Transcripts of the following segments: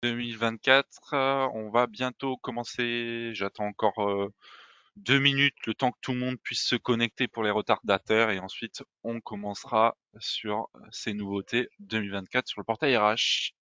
2024, on va bientôt commencer. J'attends encore 2 minutes, le temps que tout le monde puisse se connecter pour les retardataires, et ensuite on commencera sur ces nouveautés 2024 sur le portail RH.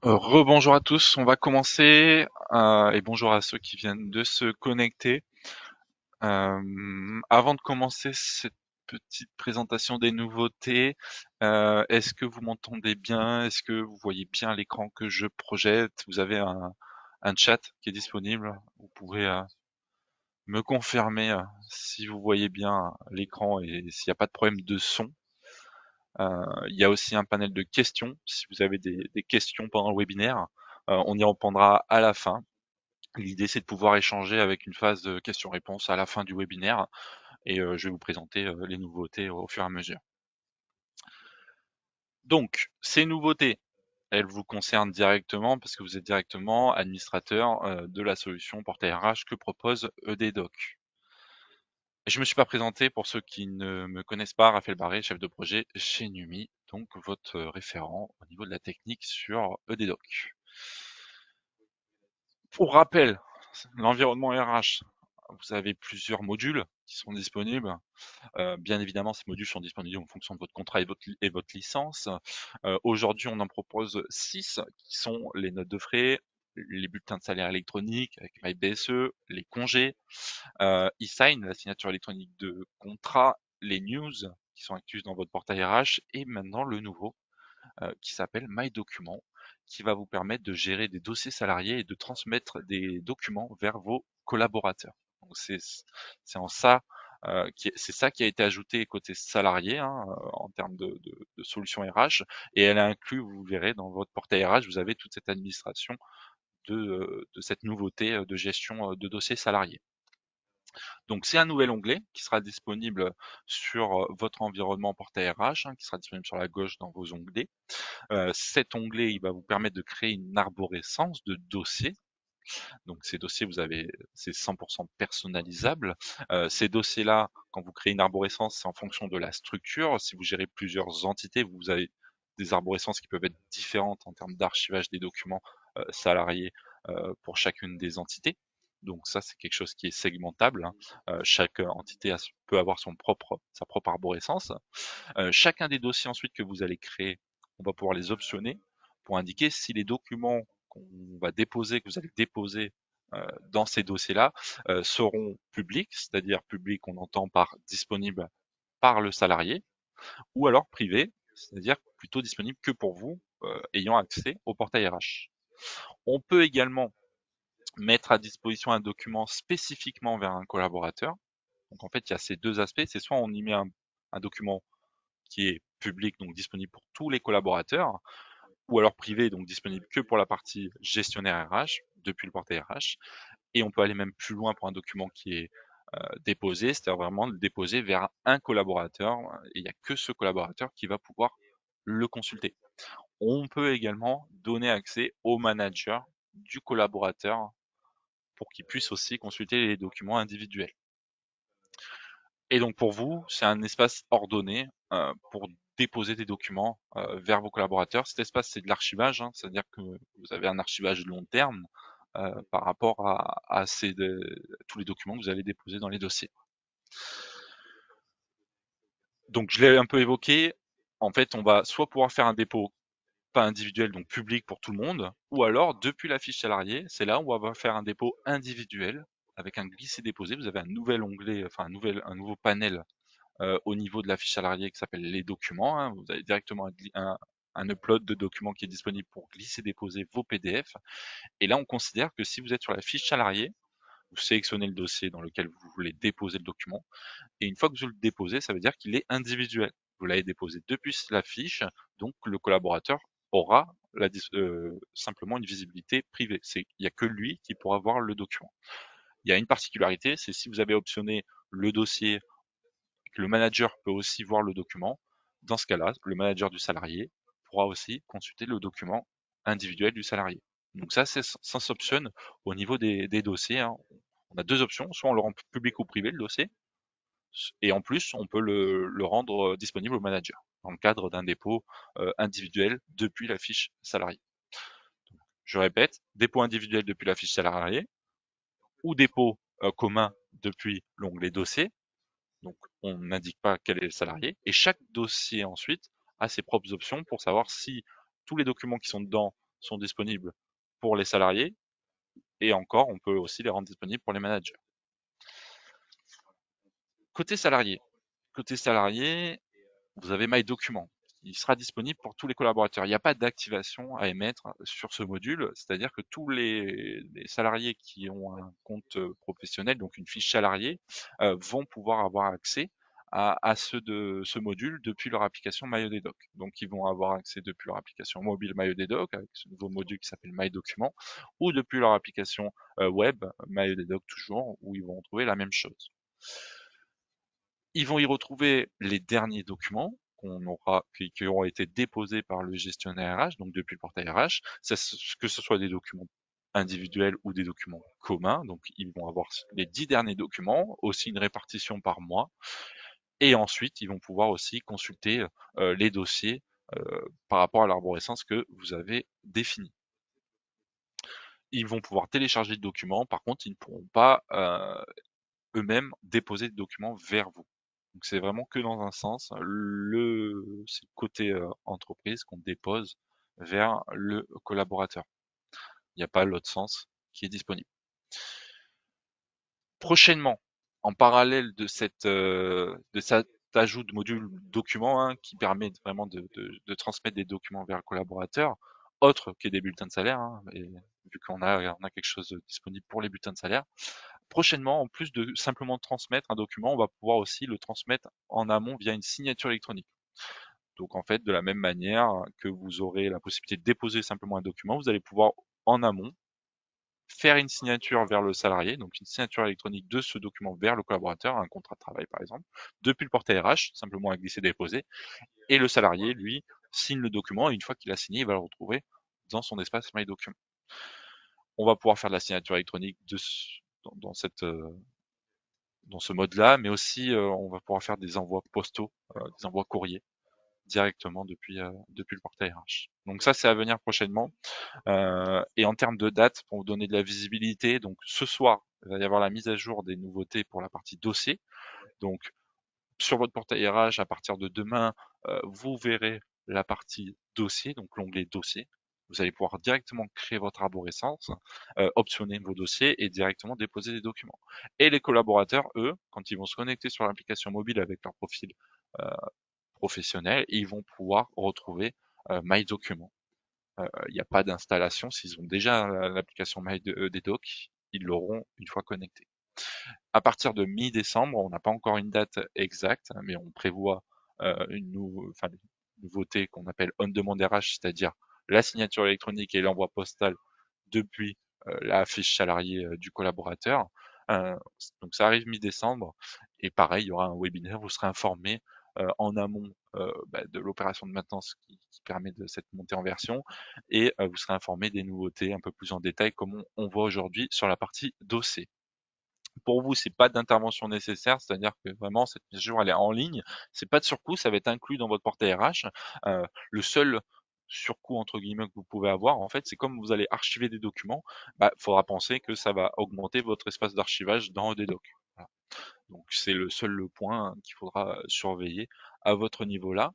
Rebonjour à tous, on va commencer et bonjour à ceux qui viennent de se connecter. Avant de commencer cette petite présentation des nouveautés, est-ce que vous m'entendez bien? Est-ce que vous voyez bien l'écran que je projette? Vous avez un chat qui est disponible. Vous pouvez me confirmer si vous voyez bien l'écran et s'il n'y a pas de problème de son. Il y a aussi un panel de questions. Si vous avez des questions pendant le webinaire, on y répondra à la fin. L'idée, c'est de pouvoir échanger avec une phase de questions-réponses à la fin du webinaire, et je vais vous présenter les nouveautés au fur et à mesure. Donc, ces nouveautés, elles vous concernent directement parce que vous êtes directement administrateur de la solution Portail RH que propose EDDoc. Je ne me suis pas présenté pour ceux qui ne me connaissent pas, Raphaël Barré, chef de projet chez Numi, donc votre référent au niveau de la technique sur EDDoc. Pour rappel, l'environnement RH, vous avez plusieurs modules qui sont disponibles. Bien évidemment, ces modules sont disponibles en fonction de votre contrat et votre licence. Aujourd'hui, on en propose 6 qui sont les notes de frais, les bulletins de salaire électroniques avec MyBSE, les congés, e-sign, la signature électronique de contrat, les news qui sont incluses dans votre portail RH, et maintenant le nouveau qui s'appelle MyDocuments, qui va vous permettre de gérer des dossiers salariés et de transmettre des documents vers vos collaborateurs. Donc c'est en ça c'est ça qui a été ajouté côté salarié, hein, en termes de solutions RH, et elle a inclus, vous verrez dans votre portail RH, vous avez toute cette administration de cette nouveauté de gestion de dossiers salariés. Donc c'est un nouvel onglet qui sera disponible sur votre environnement portail RH, hein, qui sera disponible sur la gauche dans vos onglets. Cet onglet, il va vous permettre de créer une arborescence de dossiers. Donc ces dossiers, c'est 100% personnalisable. Ces dossiers-là, quand vous créez une arborescence, c'est en fonction de la structure. Si vous gérez plusieurs entités, vous avez des arborescences qui peuvent être différentes en termes d'archivage des documents salariés pour chacune des entités. Donc ça, c'est quelque chose qui est segmentable, hein. Chaque entité peut avoir sa propre arborescence. Chacun des dossiers ensuite que vous allez créer, on va pouvoir les optionner pour indiquer si les documents qu'on va déposer, que vous allez déposer dans ces dossiers-là, seront publics, c'est-à-dire publics, on entend par disponible par le salarié, ou alors privés, c'est-à-dire plutôt disponible que pour vous, ayant accès au portail RH. On peut également mettre à disposition un document spécifiquement vers un collaborateur. Donc en fait, il y a ces deux aspects. C'est soit on y met un document qui est public, donc disponible pour tous les collaborateurs, ou alors privé, donc disponible que pour la partie gestionnaire RH, depuis le portail RH. Et on peut aller même plus loin pour un document qui est déposé, c'est-à-dire vraiment le déposer vers un collaborateur, et il n'y a que ce collaborateur qui va pouvoir le consulter. On peut également donner accès au manager du collaborateur pour qu'il puisse aussi consulter les documents individuels. Et donc pour vous, c'est un espace ordonné pour déposer des documents vers vos collaborateurs. Cet espace, c'est de l'archivage, hein, c'est-à-dire que vous avez un archivage long terme par rapport à tous les documents que vous allez déposer dans les dossiers. Donc je l'ai un peu évoqué, en fait, on va soit pouvoir faire un dépôt pas individuel, donc public pour tout le monde, ou alors depuis la fiche salariée, c'est là où on va faire un dépôt individuel avec un glisser-déposer, vous avez un nouvel onglet, enfin un nouveau panel au niveau de la fiche salarié qui s'appelle les documents, hein. Vous avez directement un upload de documents qui est disponible pour glisser-déposer vos PDF. Et là, on considère que si vous êtes sur la fiche salarié, vous sélectionnez le dossier dans lequel vous voulez déposer le document. Et une fois que vous le déposez, ça veut dire qu'il est individuel. Vous l'avez déposé depuis la fiche, donc le collaborateur aura simplement une visibilité privée. Il n'y a que lui qui pourra voir le document. Il y a une particularité, c'est si vous avez optionné le dossier, que le manager peut aussi voir le document. Dans ce cas-là, le manager du salarié pourra aussi consulter le document individuel du salarié. Donc ça s'optionne au niveau des dossiers, hein. On a deux options, soit on le rend public ou privé le dossier, et en plus on peut le rendre disponible au manager dans le cadre d'un dépôt individuel depuis la fiche salarié. Je répète, dépôt individuel depuis la fiche salarié ou dépôt commun depuis l'onglet dossier. Donc on n'indique pas quel est le salarié et chaque dossier ensuite a ses propres options pour savoir si tous les documents qui sont dedans sont disponibles pour les salariés et encore on peut aussi les rendre disponibles pour les managers. Côté salarié, vous avez My Documents. Il sera disponible pour tous les collaborateurs. Il n'y a pas d'activation à émettre sur ce module, c'est-à-dire que tous les salariés qui ont un compte professionnel, donc une fiche salariée, vont pouvoir avoir accès à ce module depuis leur application MyODedoc. Donc ils vont avoir accès depuis leur application mobile MyODedoc avec ce nouveau module qui s'appelle My Documents ou depuis leur application web MyODedoc toujours où ils vont trouver la même chose. Ils vont y retrouver les derniers documents qui auront été déposés par le gestionnaire RH, donc depuis le portail RH, que ce soit des documents individuels ou des documents communs. Donc ils vont avoir les 10 derniers documents, aussi une répartition par mois, et ensuite ils vont pouvoir aussi consulter les dossiers par rapport à l'arborescence que vous avez défini. Ils vont pouvoir télécharger le document, par contre ils ne pourront pas eux-mêmes déposer le document vers vous. Donc c'est vraiment que dans un sens, c'est le côté entreprise qu'on dépose vers le collaborateur. Il n'y a pas l'autre sens qui est disponible. Prochainement, en parallèle de cet ajout de module document hein, qui permet vraiment de transmettre des documents vers le collaborateur, autre que des bulletins de salaire, hein, et vu qu'on a quelque chose de disponible pour les bulletins de salaire, prochainement, en plus de simplement transmettre un document, on va pouvoir aussi le transmettre en amont via une signature électronique. Donc en fait, de la même manière que vous aurez la possibilité de déposer simplement un document, vous allez pouvoir en amont faire une signature vers le salarié, donc une signature électronique de ce document vers le collaborateur, un contrat de travail par exemple, depuis le portail RH, simplement à glisser-déposer, et le salarié, lui, signe le document, et une fois qu'il a signé, il va le retrouver dans son espace My Document. On va pouvoir faire de la signature électronique dans ce mode-là, mais aussi on va pouvoir faire des envois postaux, des envois courriers directement depuis le portail RH. Donc ça, c'est à venir prochainement. Et en termes de date, pour vous donner de la visibilité, donc ce soir, il va y avoir la mise à jour des nouveautés pour la partie dossier. Donc sur votre portail RH, à partir de demain, vous verrez la partie dossier, donc l'onglet dossier. Vous allez pouvoir directement créer votre arborescence, optionner vos dossiers et directement déposer des documents. Et les collaborateurs, eux, quand ils vont se connecter sur l'application mobile avec leur profil professionnel, ils vont pouvoir retrouver My Documents. Il n'y a pas d'installation. S'ils ont déjà l'application MyDoc, ils l'auront une fois connecté. À partir de mi-décembre, on n'a pas encore une date exacte, mais on prévoit une nouveauté qu'on appelle on-demand RH, c'est-à-dire la signature électronique et l'envoi postal depuis la fiche salariée du collaborateur. Donc ça arrive mi-décembre et pareil, il y aura un webinaire, vous serez informé en amont de l'opération de maintenance qui permet de cette montée en version et vous serez informé des nouveautés un peu plus en détail comme on voit aujourd'hui sur la partie dossier. Pour vous, c'est pas d'intervention nécessaire, c'est-à-dire que vraiment cette mise à jour elle est en ligne, c'est pas de surcoût, ça va être inclus dans votre portail RH. Le seul surcoût entre guillemets que vous pouvez avoir, en fait, c'est comme vous allez archiver des documents, faudra penser que ça va augmenter votre espace d'archivage dans ODeDoc. Voilà. Donc c'est le seul point qu'il faudra surveiller à votre niveau là.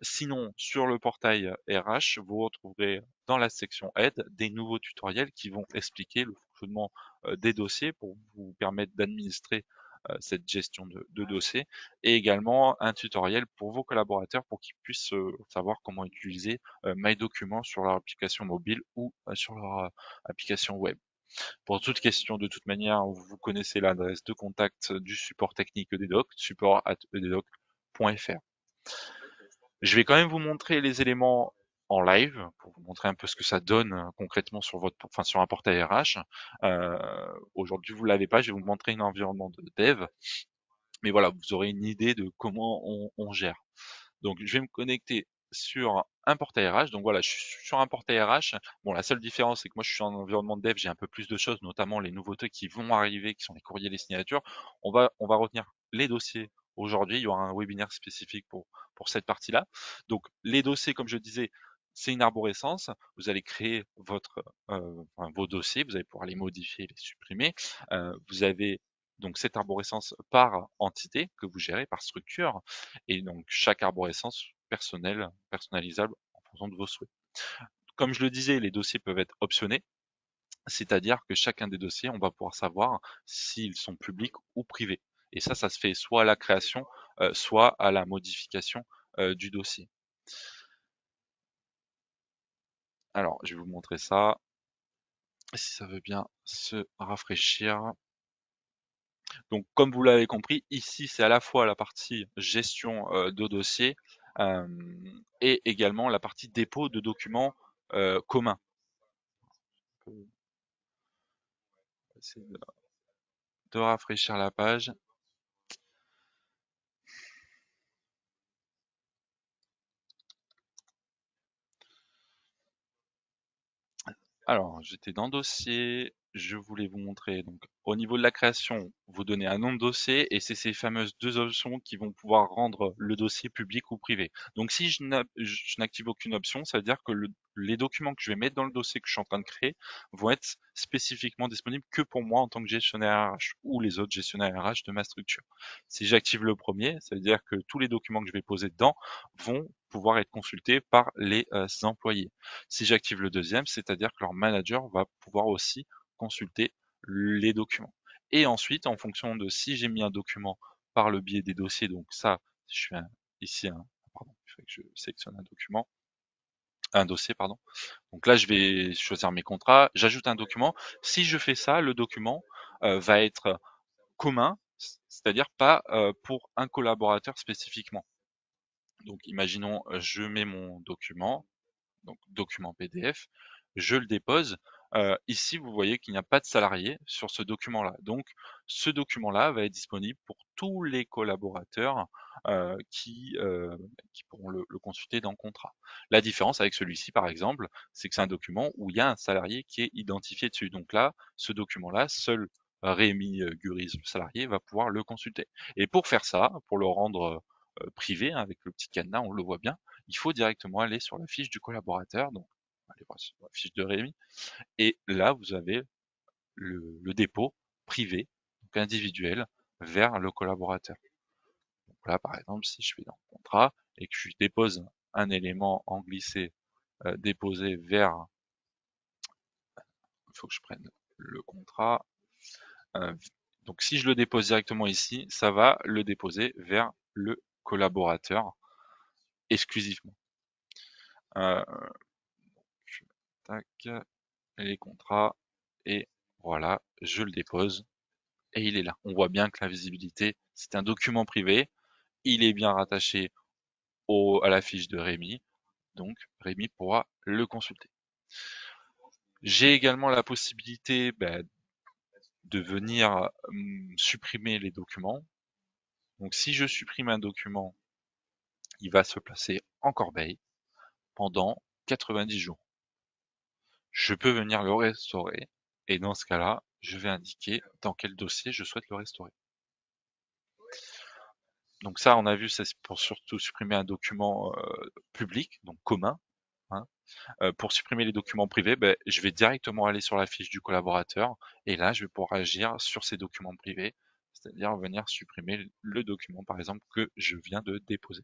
Sinon, sur le portail RH, vous retrouverez dans la section aide des nouveaux tutoriels qui vont expliquer le simplement des dossiers pour vous permettre d'administrer cette gestion de dossiers, et également un tutoriel pour vos collaborateurs pour qu'ils puissent savoir comment utiliser MyDocuments sur leur application mobile ou sur leur application web. Pour toute question, de toute manière, vous connaissez l'adresse de contact du support technique EDDoc, support@eddoc.fr. Je vais quand même vous montrer les éléments en live pour vous montrer un peu ce que ça donne concrètement sur sur un portail RH. Aujourd'hui, vous l'avez pas, je vais vous montrer un environnement de dev, mais voilà, vous aurez une idée de comment on gère. Donc, je vais me connecter sur un portail RH. Donc voilà, je suis sur un portail RH. Bon, la seule différence, c'est que moi, je suis en environnement de dev, j'ai un peu plus de choses, notamment les nouveautés qui vont arriver, qui sont les courriers, les signatures. On va retenir les dossiers aujourd'hui. Il y aura un webinaire spécifique pour cette partie-là. Donc, les dossiers, comme je disais, c'est une arborescence. Vous allez créer vos dossiers, vous allez pouvoir les modifier, les supprimer. Vous avez donc cette arborescence par entité que vous gérez, par structure, et donc chaque arborescence personnalisable en fonction de vos souhaits. Comme je le disais, les dossiers peuvent être optionnés, c'est-à-dire que chacun des dossiers, on va pouvoir savoir s'ils sont publics ou privés. Et ça se fait soit à la création, soit à la modification du dossier. Alors, je vais vous montrer ça, si ça veut bien se rafraîchir. Donc, comme vous l'avez compris, ici, c'est à la fois la partie gestion de dossier et également la partie dépôt de documents communs. On peut essayer de rafraîchir la page. Alors, j'étais dans dossier, je voulais vous montrer, donc au niveau de la création, vous donnez un nom de dossier et c'est ces fameuses deux options qui vont pouvoir rendre le dossier public ou privé. Donc si je n'active aucune option, ça veut dire que les documents que je vais mettre dans le dossier que je suis en train de créer vont être spécifiquement disponibles que pour moi en tant que gestionnaire RH ou les autres gestionnaires RH de ma structure. Si j'active le premier, ça veut dire que tous les documents que je vais poser dedans vont pouvoir être consultés par les employés. Si j'active le deuxième, c'est-à-dire que leur manager va pouvoir aussi consulter les documents. Et ensuite, en fonction de si j'ai mis un document par le biais des dossiers, donc ça, je fais ici pardon, il faut que je sélectionne un dossier, pardon. Donc là, je vais choisir mes contrats, j'ajoute un document. Si je fais ça, le document va être commun, c'est-à-dire pas pour un collaborateur spécifiquement. Donc imaginons, je mets mon document, donc document PDF, je le dépose. Ici, vous voyez qu'il n'y a pas de salarié sur ce document-là. Donc, ce document-là va être disponible pour tous les collaborateurs qui pourront le consulter dans le contrat. La différence avec celui-ci, par exemple, c'est que c'est un document où il y a un salarié qui est identifié dessus. Donc là, ce document-là, seul Rémi Guris, le salarié, va pouvoir le consulter. Et pour faire ça, pour le rendre privé, avec le petit cadenas, on le voit bien, il faut directement aller sur la fiche du collaborateur, donc aller voir sur la fiche de Rémi, et là vous avez le dépôt privé, donc individuel, vers le collaborateur. Donc là par exemple, si je vais dans le contrat et que je dépose un élément en glissé déposé vers, il faut que je prenne le contrat, euh, donc si je le dépose directement ici, ça va le déposer vers le collaborateur exclusivement. Euh, tac, les contrats, et voilà, je le dépose et il est là. On voit bien que la visibilité, c'est un document privé, il est bien rattaché à la fiche de Rémi, donc Rémi pourra le consulter. J'ai également la possibilité de venir supprimer les documents. Donc si je supprime un document, il va se placer en corbeille pendant 90 jours. Je peux venir le restaurer et dans ce cas-là, je vais indiquer dans quel dossier je souhaite le restaurer. Donc ça, on a vu, c'est pour surtout supprimer un document public, donc commun. Hein. Pour supprimer les documents privés, je vais directement aller sur la fiche du collaborateur et là, je vais pouvoir agir sur ces documents privés, c'est-à-dire venir supprimer le document, par exemple, que je viens de déposer.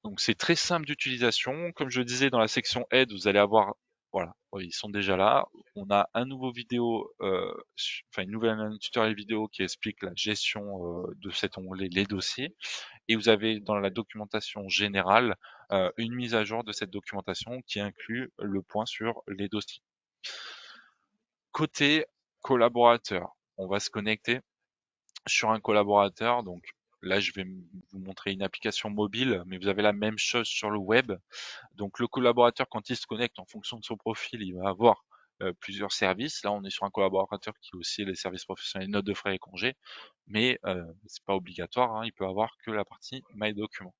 Donc c'est très simple d'utilisation. Comme je le disais, dans la section aide, vous allez avoir Voilà, oui, ils sont déjà là. On a un nouveau vidéo, enfin une nouvelle un tutoriel vidéo qui explique la gestion de cet onglet les dossiers. Et vous avez dans la documentation générale une mise à jour de cette documentation qui inclut le point sur les dossiers. Côté collaborateur, on va se connecter sur un collaborateur. Donc là, je vais vous montrer une application mobile, mais vous avez la même chose sur le web. Donc le collaborateur, quand il se connecte en fonction de son profil, il va avoir plusieurs services. Là, on est sur un collaborateur qui a aussi les services professionnels, notes de frais et congés, mais c'est pas obligatoire, hein, il peut avoir que la partie My Documents.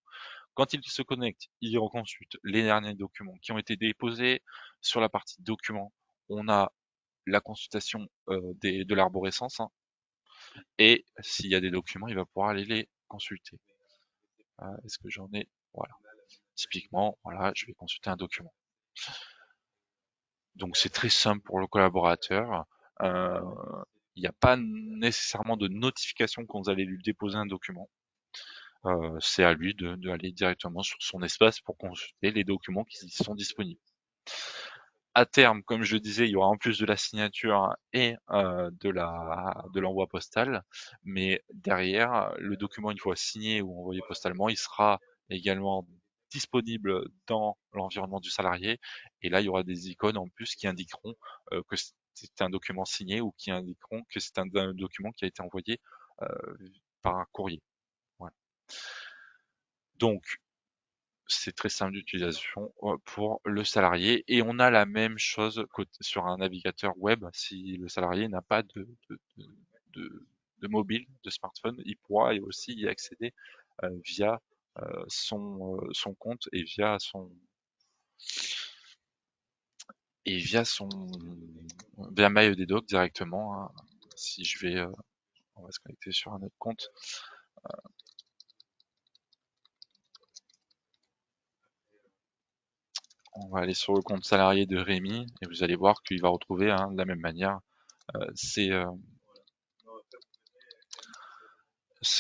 Quand il se connecte, il reconsulte les derniers documents qui ont été déposés. Sur la partie documents, on a la consultation de l'arborescence, hein, et s'il y a des documents, il va pouvoir aller les consulter. Est-ce que j'en ai? Voilà. Typiquement, voilà, je vais consulter un document. Donc c'est très simple pour le collaborateur. Il n'y a pas nécessairement de notification quand vous allez lui déposer un document. C'est à lui d'aller directement sur son espace pour consulter les documents qui sont disponibles. À terme, comme je le disais, il y aura en plus de la signature et de l'envoi postal, mais derrière, le document, une fois signé ou envoyé postalement, il sera également disponible dans l'environnement du salarié. Et là, il y aura des icônes en plus qui indiqueront que c'est un document signé ou qui indiqueront que c'est un document qui a été envoyé euh, par un courrier. Voilà. Donc, c'est très simple d'utilisation pour le salarié et on a la même chose sur un navigateur web. Si le salarié n'a pas de mobile, de smartphone, il pourra aussi y accéder via son compte et via MyEDDoc directement, hein. Si je vais, on va se connecter sur un autre compte. On va aller sur le compte salarié de Rémi et vous allez voir qu'il va retrouver de la même manière c'est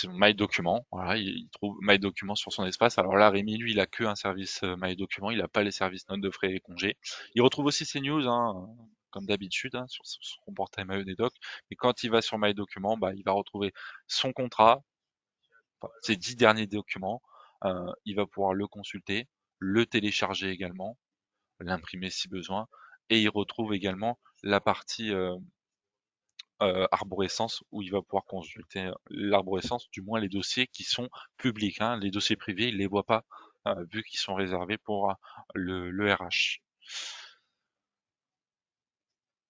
My Documents. Voilà, il trouve My Documents sur son espace. Alors là, Rémi, lui, il a que un service My Documents, il n'a pas les services notes de frais et congés. Il retrouve aussi ses news, hein, comme d'habitude, hein, sur son portail MyEDoc. Mais quand il va sur My Documents, bah, il va retrouver son contrat, enfin, ses 10 derniers documents. Il va pouvoir le consulter, le télécharger également, l'imprimer si besoin. Et il retrouve également la partie arborescence où il va pouvoir consulter l'arborescence, du moins les dossiers qui sont publics, hein. Les dossiers privés, il les voit pas vu qu'ils sont réservés pour le RH.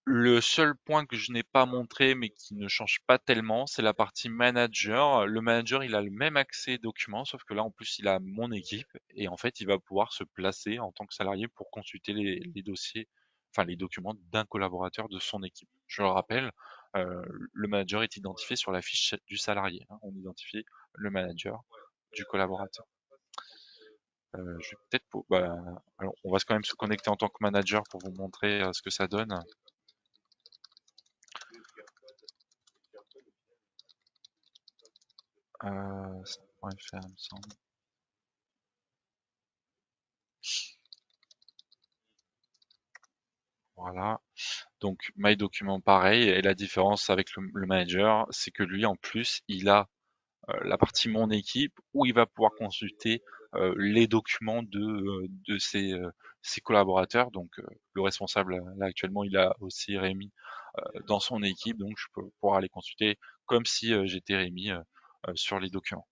Le seul point que je n'ai pas montré mais qui ne change pas tellement, c'est la partie manager. Le manager, il a le même accès documents, sauf que là en plus il a mon équipe et en fait il va pouvoir se placer en tant que salarié pour consulter les dossiers, enfin les documents d'un collaborateur de son équipe. Je le rappelle, le manager est identifié sur la fiche du salarié, hein. On identifie le manager du collaborateur. Je vais peut-être alors on va quand même se connecter en tant que manager pour vous montrer ce que ça donne. Ça pourrait faire, il me semble. Voilà. Donc, My Document, pareil. Et la différence avec le manager, c'est que lui, en plus, il a la partie Mon équipe où il va pouvoir consulter les documents de ses collaborateurs. Donc, le responsable, là, actuellement, il a aussi Rémi dans son équipe. Donc, je peux pouvoir aller consulter comme si j'étais Rémi sur les documents.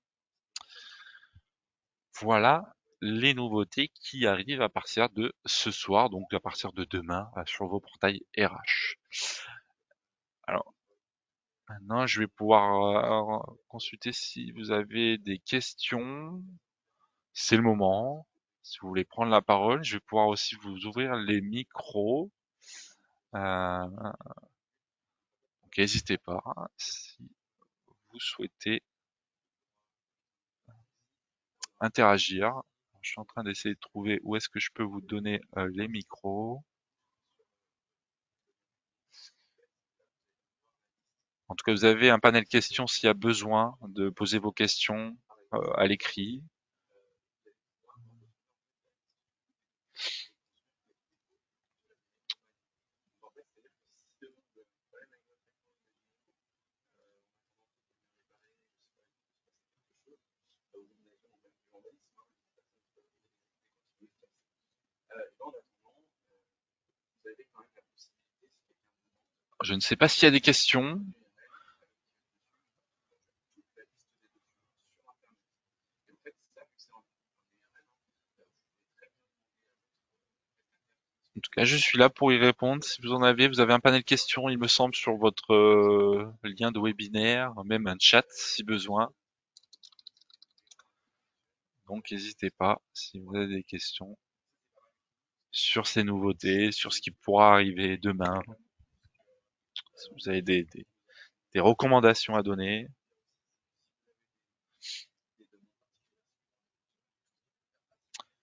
Voilà les nouveautés qui arrivent à partir de ce soir, donc à partir de demain, sur vos portails RH. Alors, maintenant, je vais pouvoir consulter si vous avez des questions. C'est le moment. Si vous voulez prendre la parole, je vais pouvoir aussi vous ouvrir les micros. Euh, donc, n'hésitez pas, hein, si vous souhaitez interagir. Je suis en train d'essayer de trouver où est-ce que je peux vous donner les micros. En tout cas, vous avez un panel questions s'il y a besoin de poser vos questions à l'écrit. Je ne sais pas s'il y a des questions. En tout cas, je suis là pour y répondre. Si vous avez un panel questions, il me semble, sur votre lien de webinaire, même un chat si besoin. Donc, n'hésitez pas si vous avez des questions sur ces nouveautés, sur ce qui pourra arriver demain. Si vous avez des recommandations à donner.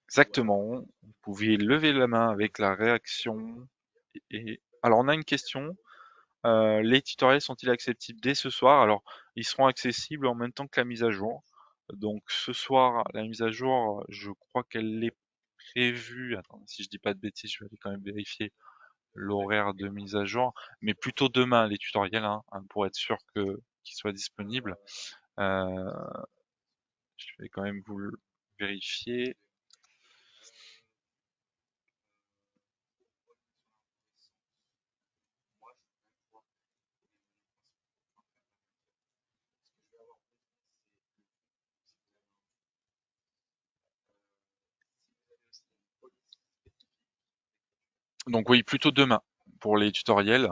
Exactement. Vous pouvez lever la main avec la réaction. Alors, on a une question. Les tutoriels sont-ils accessibles dès ce soir? Alors, ils seront accessibles en même temps que la mise à jour. Donc, ce soir, la mise à jour, je crois qu'elle est prévue. Attends, si je dis pas de bêtises, je vais aller quand même vérifier l'horaire de mise à jour. Mais plutôt demain, les tutoriels, pour être sûr qu'ils soient disponibles. Euh, je vais quand même vous le vérifier. Donc oui, plutôt demain pour les tutoriels.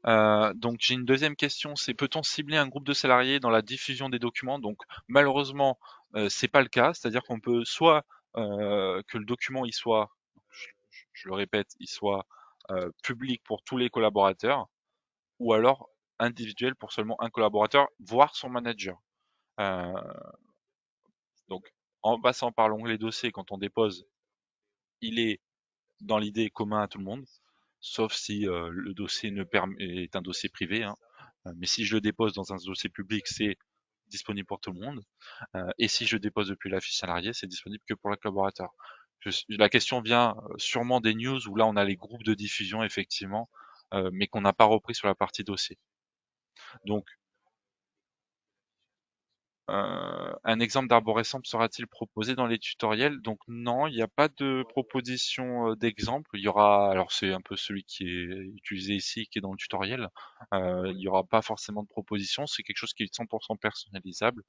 Donc j'ai une deuxième question, c'est peut-on cibler un groupe de salariés dans la diffusion des documents? Donc malheureusement, c'est pas le cas, c'est-à-dire qu'on peut soit que le document il soit, je le répète, il soit public pour tous les collaborateurs, ou alors individuel pour seulement un collaborateur, voire son manager. Euh, donc en passant par l'onglet dossier, quand on dépose, il est dans l'idée commun à tout le monde, sauf si le dossier est un dossier privé, hein. Mais si je le dépose dans un dossier public, c'est disponible pour tout le monde. Et si je dépose depuis la fiche salariée, c'est disponible que pour le collaborateur. La question vient sûrement des news où là on a les groupes de diffusion effectivement, mais qu'on n'a pas repris sur la partie dossier. Donc un exemple d'arborescence sera-t-il proposé dans les tutoriels? Donc non, il n'y a pas de proposition d'exemple. Il y aura, alors c'est un peu celui qui est utilisé ici, qui est dans le tutoriel. Il n'y aura pas forcément de proposition. C'est quelque chose qui est 100% personnalisable.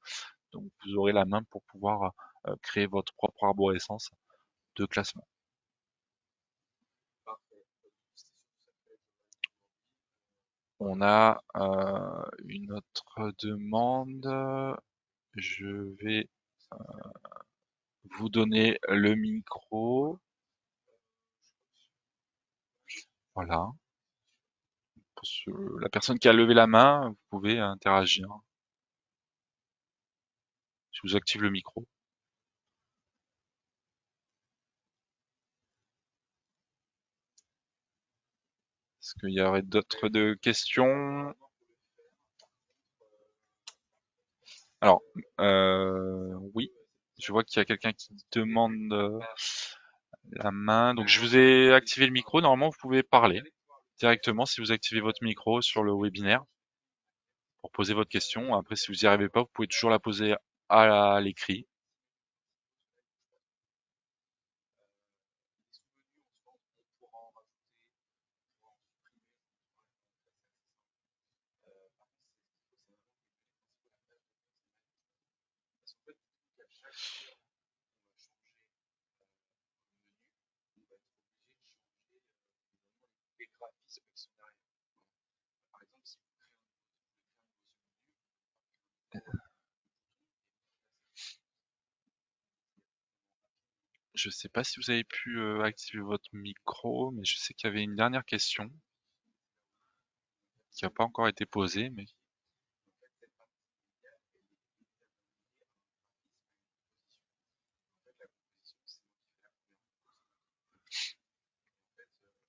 Donc vous aurez la main pour pouvoir créer votre propre arborescence de classement. On a une autre demande. Je vais vous donner le micro. Voilà. La personne qui a levé la main, vous pouvez interagir. Je vous active le micro. Est-ce qu'il y aurait d'autres questions? Alors, oui, je vois qu'il y a quelqu'un qui demande la main. Donc, je vous ai activé le micro. Normalement, vous pouvez parler directement si vous activez votre micro sur le webinaire pour poser votre question. Après, si vous n'y arrivez pas, vous pouvez toujours la poser à l'écrit. Je ne sais pas si vous avez pu activer votre micro, mais je sais qu'il y avait une dernière question qui n'a pas encore été posée, mais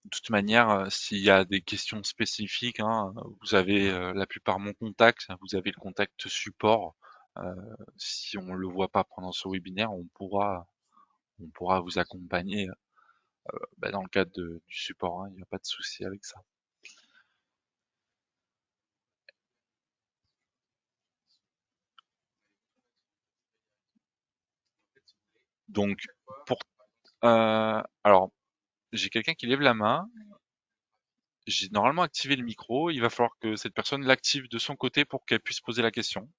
de toute manière, s'il y a des questions spécifiques, vous avez la plupart mon contact, vous avez le contact support. Euh, Si on le voit pas pendant ce webinaire, on pourra vous accompagner dans le cadre du support, hein, il n'y a pas de souci avec ça. Donc, pour, alors, j'ai quelqu'un qui lève la main. J'ai normalement activé le micro. Il va falloir que cette personne l'active de son côté pour qu'elle puisse poser la question.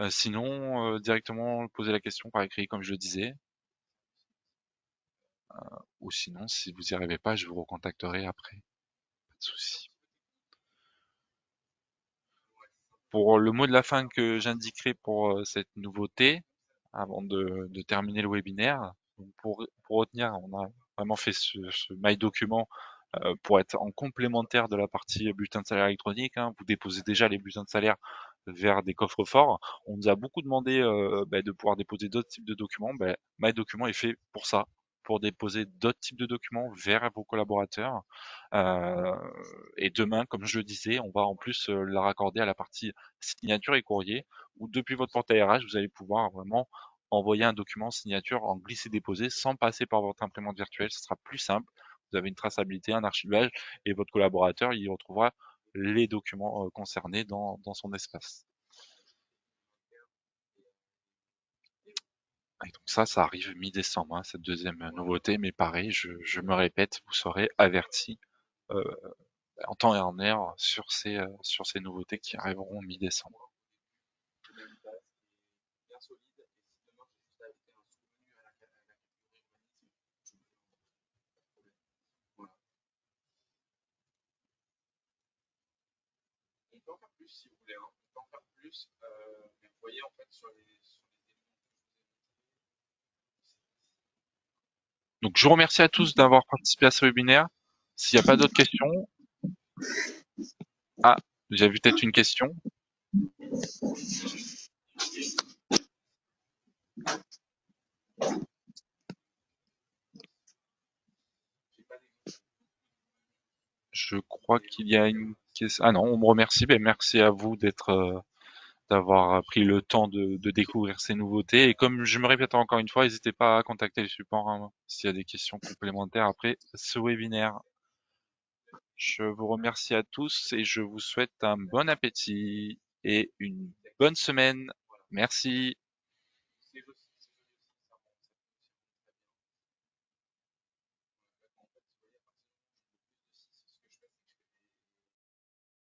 Sinon, directement poser la question par écrit, comme je le disais. Ou sinon, si vous n'y arrivez pas, je vous recontacterai après. Pas de souci. Pour le mot de la fin que j'indiquerai pour cette nouveauté, avant de terminer le webinaire, donc pour retenir, on a vraiment fait ce My Document pour être en complémentaire de la partie bulletin de salaire électronique, hein. Vous déposez déjà les bulletins de salaire vers des coffres forts. On nous a beaucoup demandé de pouvoir déposer d'autres types de documents. My Document est fait pour ça, pour déposer d'autres types de documents vers vos collaborateurs. Euh, et demain, comme je le disais, on va en plus la raccorder à la partie signature et courrier, où depuis votre portail RH, vous allez pouvoir vraiment envoyer un document signature en glisser-déposer sans passer par votre imprimante virtuelle. Ce sera plus simple. Vous avez une traçabilité, un archivage, et votre collaborateur, il retrouvera les documents concernés dans son espace. Et donc ça arrive mi-décembre, hein, cette deuxième nouveauté, mais pareil, je me répète, vous serez avertis euh, en temps et en heure sur ces nouveautés qui arriveront mi-décembre. Donc je vous remercie à tous d'avoir participé à ce webinaire. S'il n'y a pas d'autres questions, ah, j'ai vu peut-être une question. Je crois qu'il y a une question. Ah non, on me remercie. Ben, merci à vous d'avoir pris le temps de découvrir ces nouveautés. Et comme je me répète encore une fois, n'hésitez pas à contacter le support, hein, s'il y a des questions complémentaires après ce webinaire. Je vous remercie à tous et je vous souhaite un bon appétit et une bonne semaine. Merci.